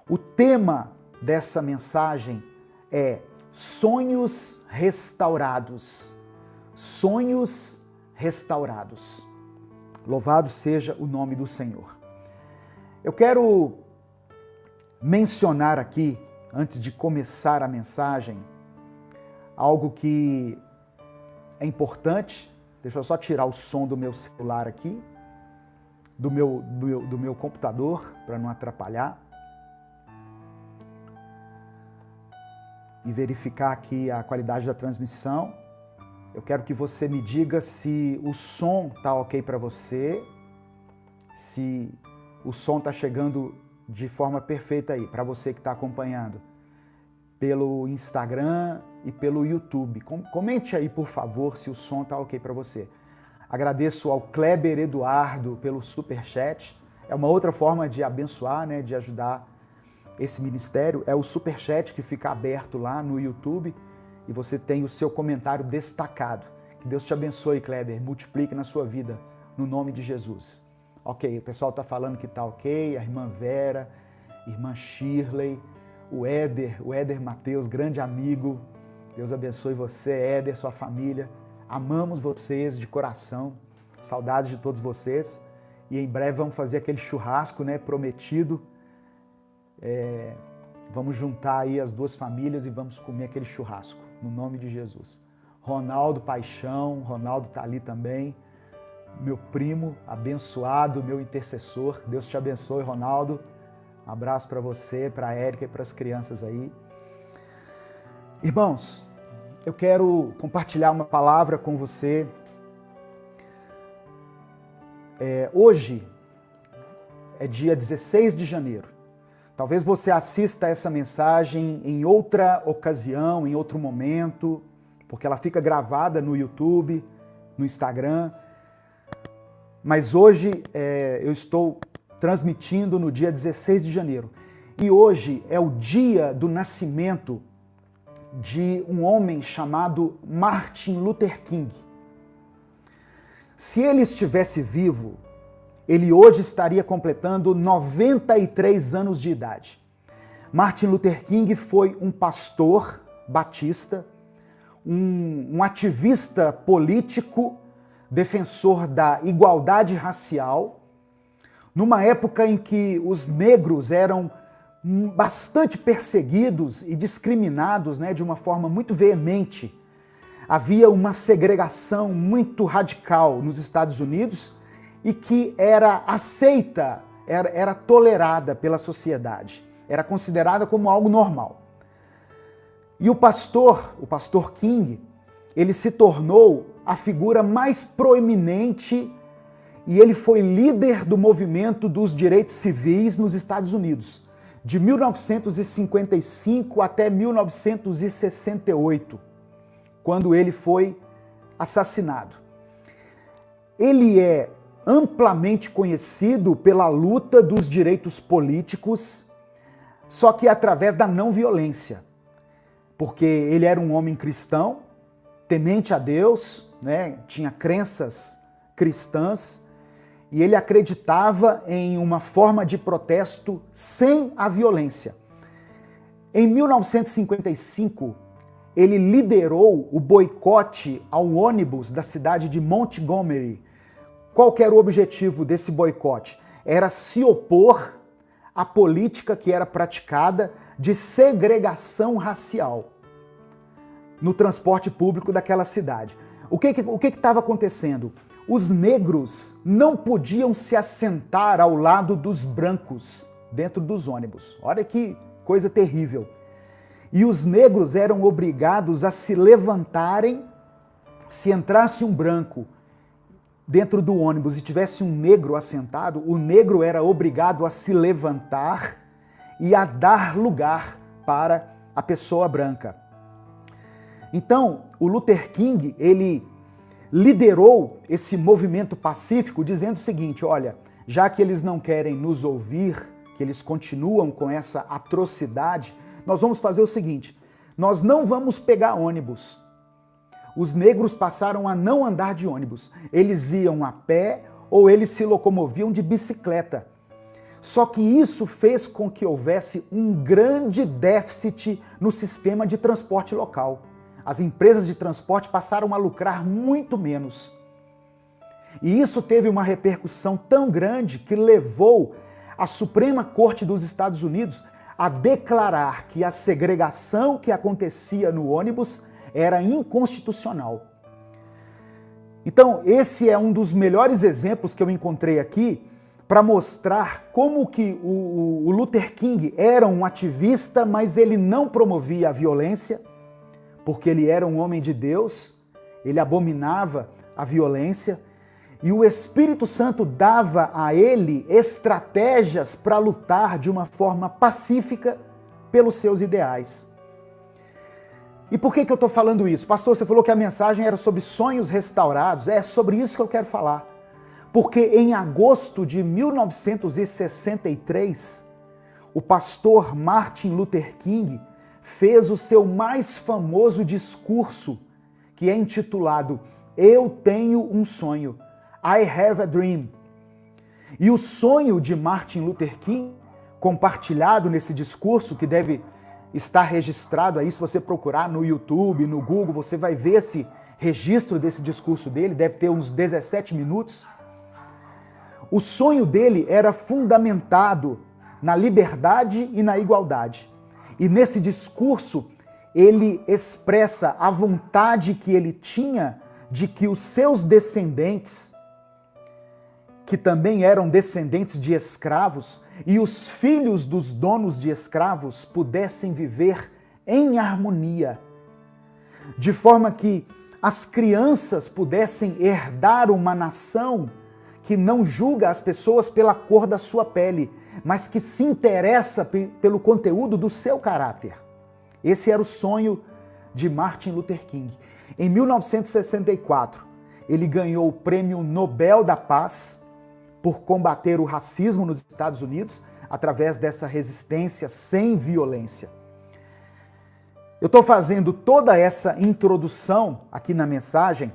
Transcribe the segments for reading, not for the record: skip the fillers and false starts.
O tema dessa mensagem é sonhos restaurados. Sonhos restaurados. Louvado seja o nome do Senhor. Eu quero mencionar aqui, antes de começar a mensagem, algo que é importante. Deixa eu só tirar o som do meu celular aqui, do meu computador, para não atrapalhar. E verificar aqui a qualidade da transmissão. Eu quero que você me diga se o som está ok para você, se o som está chegando de forma perfeita aí, para você que está acompanhando pelo Instagram e pelo YouTube. Comente aí, por favor, se o som está ok para você. Agradeço ao Kleber Eduardo pelo Superchat. É uma outra forma de abençoar, né, de ajudar esse ministério. É o Superchat que fica aberto lá no YouTube e você tem o seu comentário destacado. Que Deus te abençoe, Kleber, multiplique na sua vida, no nome de Jesus. Ok, o pessoal está falando que está ok, a irmã Vera, irmã Shirley, o Éder Mateus, grande amigo. Deus abençoe você, Éder, sua família. Amamos vocês de coração, saudades de todos vocês. E em breve vamos fazer aquele churrasco, né, prometido. Vamos juntar aí as duas famílias e vamos comer aquele churrasco, no nome de Jesus. Ronaldo Paixão, Ronaldo está ali também, meu primo abençoado, meu intercessor. Deus te abençoe, Ronaldo. Um abraço para você, para a Érica e para as crianças aí. Irmãos, eu quero compartilhar uma palavra com você. Hoje é dia 16 de janeiro. Talvez você assista essa mensagem em outra ocasião, em outro momento, porque ela fica gravada no YouTube, no Instagram. Mas hoje eu estou transmitindo no dia 16 de janeiro. E hoje é o dia do nascimento de um homem chamado Martin Luther King. Se ele estivesse vivo, ele hoje estaria completando 93 anos de idade. Martin Luther King foi um pastor batista, um ativista político, defensor da igualdade racial, numa época em que os negros eram bastante perseguidos e discriminados, né, de uma forma muito veemente. Havia uma segregação muito radical nos Estados Unidos e que era aceita, era tolerada pela sociedade, era considerada como algo normal. E o pastor King, ele se tornou a figura mais proeminente e ele foi líder do movimento dos direitos civis nos Estados Unidos, de 1955 até 1968, quando ele foi assassinado. Ele é amplamente conhecido pela luta dos direitos políticos, só que através da não violência, porque ele era um homem cristão, temente a Deus, né? Tinha crenças cristãs, e ele acreditava em uma forma de protesto sem a violência. Em 1955, ele liderou o boicote ao ônibus da cidade de Montgomery. Qual que era o objetivo desse boicote? Era se opor à política que era praticada de segregação racial no transporte público daquela cidade. O que estava acontecendo? Os negros não podiam se assentar ao lado dos brancos dentro dos ônibus. Olha que coisa terrível. E os negros eram obrigados a se levantarem se entrasse um branco dentro do ônibus e tivesse um negro assentado, o negro era obrigado a se levantar e a dar lugar para a pessoa branca. Então, o Luther King, ele liderou esse movimento pacífico dizendo o seguinte: olha, já que eles não querem nos ouvir, que eles continuam com essa atrocidade, nós vamos fazer o seguinte: nós não vamos pegar ônibus. Os negros passaram a não andar de ônibus. Eles iam a pé ou eles se locomoviam de bicicleta. Só que isso fez com que houvesse um grande déficit no sistema de transporte local. As empresas de transporte passaram a lucrar muito menos. E isso teve uma repercussão tão grande que levou a Suprema Corte dos Estados Unidos a declarar que a segregação que acontecia no ônibus era inconstitucional. Então, esse é um dos melhores exemplos que eu encontrei aqui para mostrar como que o Luther King era um ativista, mas ele não promovia a violência, porque ele era um homem de Deus, ele abominava a violência, e o Espírito Santo dava a ele estratégias para lutar de uma forma pacífica pelos seus ideais. E por que eu estou falando isso? Pastor, você falou que a mensagem era sobre sonhos restaurados. É sobre isso que eu quero falar. Porque em agosto de 1963, o pastor Martin Luther King fez o seu mais famoso discurso, que é intitulado Eu Tenho um Sonho, I Have a Dream. E o sonho de Martin Luther King, compartilhado nesse discurso, que deve estar registrado aí, se você procurar no YouTube, no Google, você vai ver esse registro desse discurso dele, deve ter uns 17 minutos. O sonho dele era fundamentado na liberdade e na igualdade. E nesse discurso, ele expressa a vontade que ele tinha de que os seus descendentes, que também eram descendentes de escravos, e os filhos dos donos de escravos pudessem viver em harmonia, de forma que as crianças pudessem herdar uma nação que não julga as pessoas pela cor da sua pele, mas que se interessa pelo conteúdo do seu caráter. Esse era o sonho de Martin Luther King. Em 1964, ele ganhou o Prêmio Nobel da Paz por combater o racismo nos Estados Unidos através dessa resistência sem violência. Eu estou fazendo toda essa introdução aqui na mensagem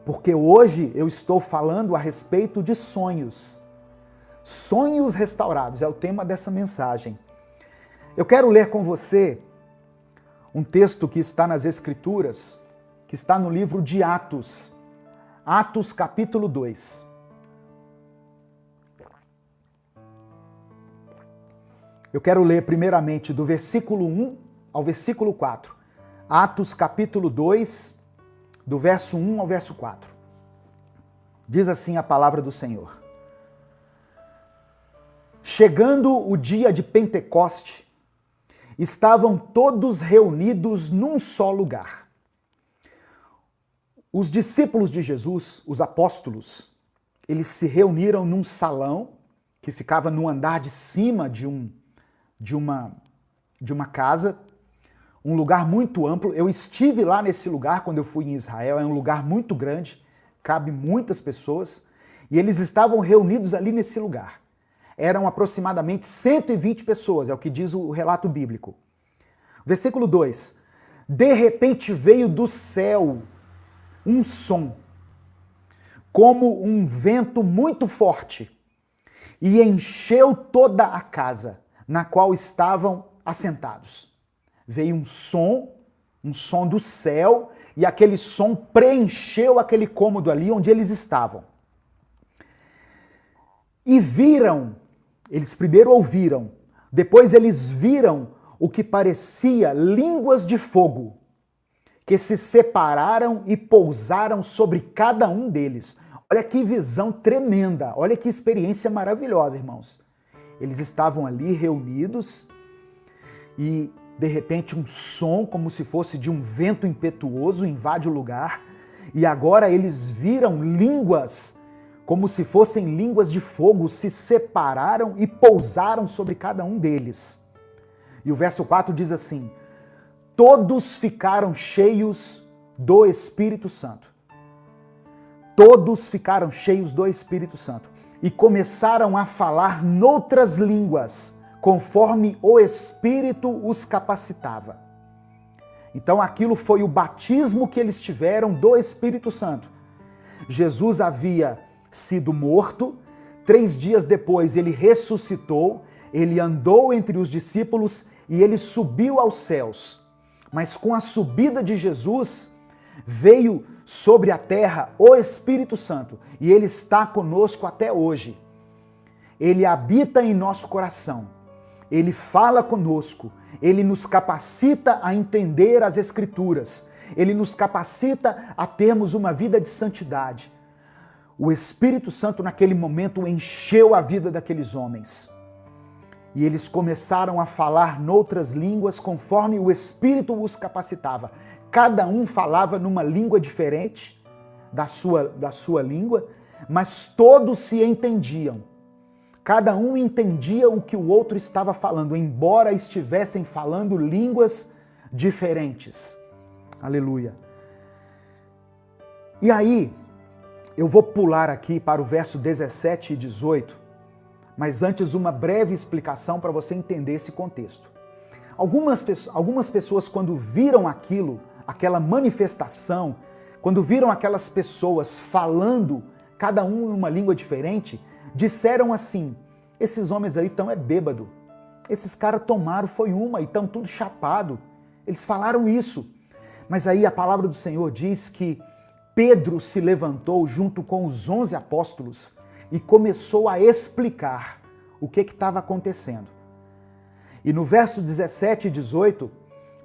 porque hoje eu estou falando a respeito de sonhos. Sonhos restaurados é o tema dessa mensagem. Eu quero ler com você um texto que está nas Escrituras, que está no livro de Atos, Atos capítulo 2. Eu quero ler primeiramente do versículo 1 ao versículo 4. Atos capítulo 2, do verso 1 ao verso 4. Diz assim a palavra do Senhor. Chegando o dia de Pentecoste, estavam todos reunidos num só lugar. Os discípulos de Jesus, os apóstolos, eles se reuniram num salão que ficava no andar de cima de uma casa, um lugar muito amplo. Eu estive lá nesse lugar quando eu fui em Israel, é um lugar muito grande, cabe muitas pessoas, e eles estavam reunidos ali nesse lugar. Eram aproximadamente 120 pessoas, é o que diz o relato bíblico. Versículo 2. De repente veio do céu um som, como um vento muito forte, e encheu toda a casa na qual estavam assentados. Veio um som do céu, e aquele som preencheu aquele cômodo ali onde eles estavam. E viram, eles primeiro ouviram, depois eles viram o que parecia línguas de fogo, que se separaram e pousaram sobre cada um deles. Olha que visão tremenda, olha que experiência maravilhosa, irmãos. Eles estavam ali reunidos e, de repente, um som como se fosse de um vento impetuoso invade o lugar, e agora eles viram línguas como se fossem línguas de fogo, se separaram e pousaram sobre cada um deles. E o verso 4 diz assim: todos ficaram cheios do Espírito Santo. Todos ficaram cheios do Espírito Santo e começaram a falar noutras línguas, conforme o Espírito os capacitava. Então aquilo foi o batismo que eles tiveram do Espírito Santo. Jesus havia sido morto, 3 dias depois ele ressuscitou, ele andou entre os discípulos e ele subiu aos céus. Mas com a subida de Jesus, veio sobre a terra o Espírito Santo e ele está conosco até hoje. Ele habita em nosso coração, ele fala conosco, ele nos capacita a entender as Escrituras, ele nos capacita a termos uma vida de santidade. O Espírito Santo naquele momento encheu a vida daqueles homens. E eles começaram a falar noutras línguas conforme o Espírito os capacitava. Cada um falava numa língua diferente da sua língua, mas todos se entendiam. Cada um entendia o que o outro estava falando, embora estivessem falando línguas diferentes. Aleluia. E aí, eu vou pular aqui para o verso 17 e 18, mas antes uma breve explicação para você entender esse contexto. Algumas pessoas, quando viram aquilo, aquela manifestação, quando viram aquelas pessoas falando, cada um em uma língua diferente, disseram assim: esses homens aí estão bêbado, esses caras tomaram foi uma e estão tudo chapado. Eles falaram isso. Mas aí a palavra do Senhor diz que Pedro se levantou junto com os 11 apóstolos e começou a explicar o que estava acontecendo. E no verso 17 e 18,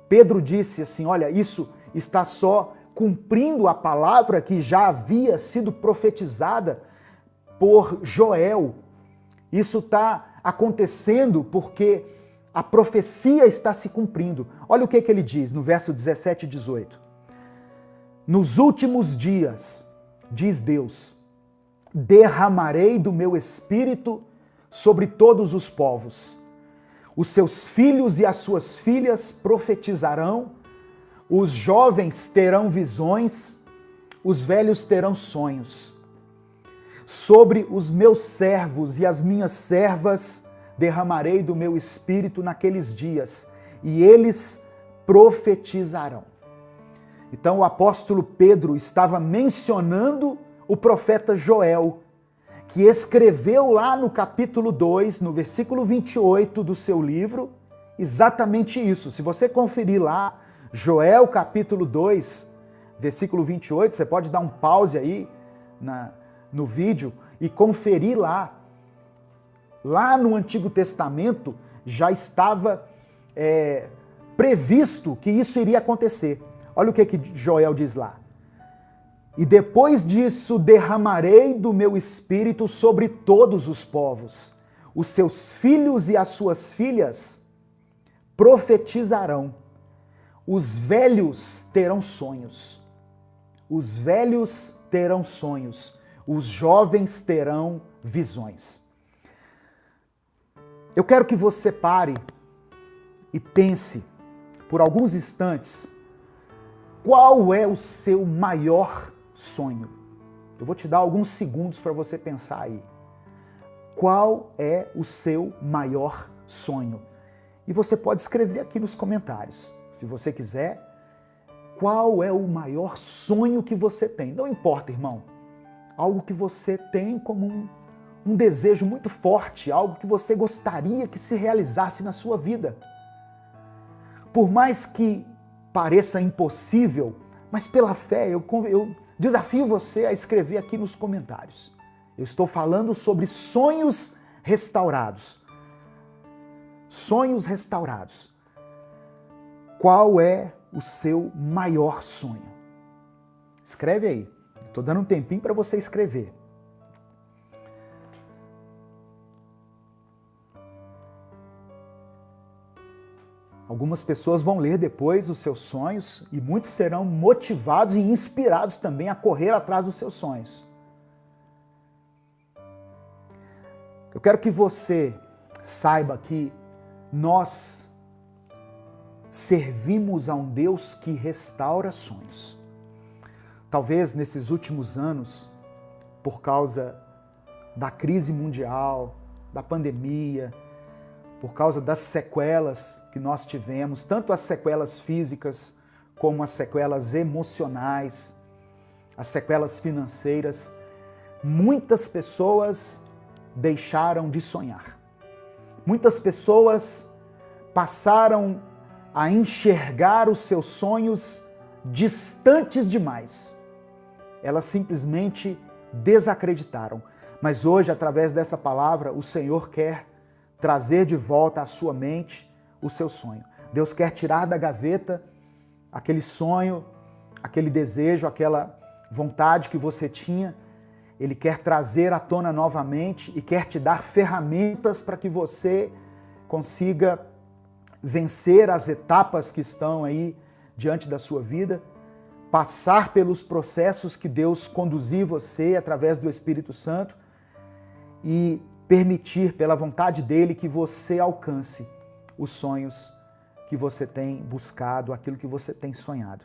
Pedro disse assim: olha, isso está só cumprindo a palavra que já havia sido profetizada por Joel. Isso está acontecendo porque a profecia está se cumprindo. Olha o que ele diz no verso 17 e 18. Nos últimos dias, diz Deus, derramarei do meu espírito sobre todos os povos. Os seus filhos e as suas filhas profetizarão, os jovens terão visões, os velhos terão sonhos. Sobre os meus servos e as minhas servas derramarei do meu espírito naqueles dias, e eles profetizarão. Então o apóstolo Pedro estava mencionando o profeta Joel, que escreveu lá no capítulo 2, no versículo 28 do seu livro, exatamente isso. Se você conferir lá, Joel capítulo 2, versículo 28, você pode dar um pause aí no vídeo e conferir lá. Lá no Antigo Testamento já estava previsto que isso iria acontecer. Olha o que Joel diz lá. E depois disso derramarei do meu espírito sobre todos os povos. Os seus filhos e as suas filhas profetizarão. Os velhos terão sonhos. Os velhos terão sonhos. Os jovens terão visões. Eu quero que você pare e pense por alguns instantes qual é o seu maior sonho. Eu vou te dar alguns segundos para você pensar aí. Qual é o seu maior sonho? E você pode escrever aqui nos comentários, se você quiser, qual é o maior sonho que você tem. Não importa, irmão. Algo que você tem como um desejo muito forte, algo que você gostaria que se realizasse na sua vida. Por mais que pareça impossível, mas pela fé eu desafio você a escrever aqui nos comentários. Eu estou falando sobre sonhos restaurados. Sonhos restaurados. Qual é o seu maior sonho? Escreve aí. Estou dando um tempinho para você escrever. Algumas pessoas vão ler depois os seus sonhos e muitos serão motivados e inspirados também a correr atrás dos seus sonhos. Eu quero que você saiba que nós servimos a um Deus que restaura sonhos. Talvez nesses últimos anos, por causa da crise mundial, da pandemia, por causa das sequelas que nós tivemos, tanto as sequelas físicas como as sequelas emocionais, as sequelas financeiras, muitas pessoas deixaram de sonhar. Muitas pessoas passaram a enxergar os seus sonhos distantes demais. Elas simplesmente desacreditaram. Mas hoje, através dessa palavra, o Senhor quer trazer de volta à sua mente o seu sonho. Deus quer tirar da gaveta aquele sonho, aquele desejo, aquela vontade que você tinha. Ele quer trazer à tona novamente e quer te dar ferramentas para que você consiga vencer as etapas que estão aí diante da sua vida, passar pelos processos que Deus conduzir você através do Espírito Santo e permitir, pela vontade dele, que você alcance os sonhos que você tem buscado, aquilo que você tem sonhado.